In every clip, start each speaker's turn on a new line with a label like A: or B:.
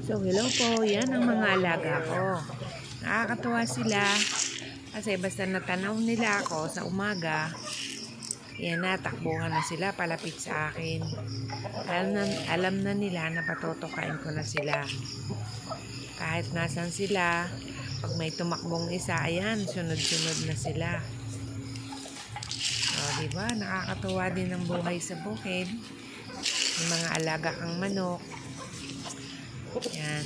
A: So, hello po. Yan ang mga alaga ko. Nakakatuwa sila. Kasi basta natanaw nila ako sa umaga, yan na, takbuhan na sila palapit sa akin. Alam na nila na patutukain ko na sila. Kahit nasan sila, pag may tumakbong isa, ayan, sunod-sunod na sila. O, diba? Nakakatuwa din ang buhay sa bukid. May mga alaga kang manok. Yan.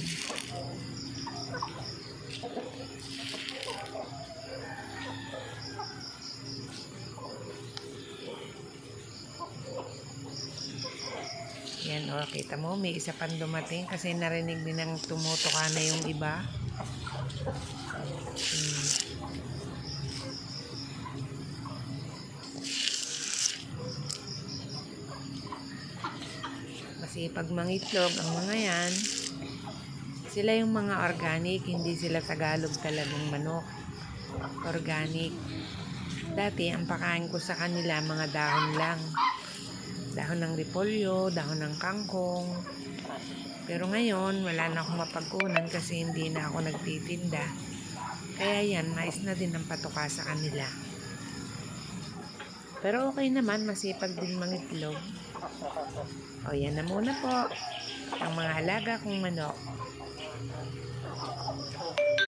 A: Yan, o, kita mo, may isa pang dumating kasi narinig din ng tumutuka na yung iba. Masipag mangitlog ang mga yan. Sila yung mga organic, hindi sila Tagalog talagang manok. Organic. Dati, ang pakain ko sa kanila, mga dahon lang. Dahon ng repolyo, dahon ng kangkong. Pero ngayon, wala na akong mapagkunan kasi hindi na ako nagtitinda. Kaya yan, mais na din ang patuka sa kanila. Pero okay naman, masipag din mangitlog. O, yan na muna po. Ang mga alaga kong manok.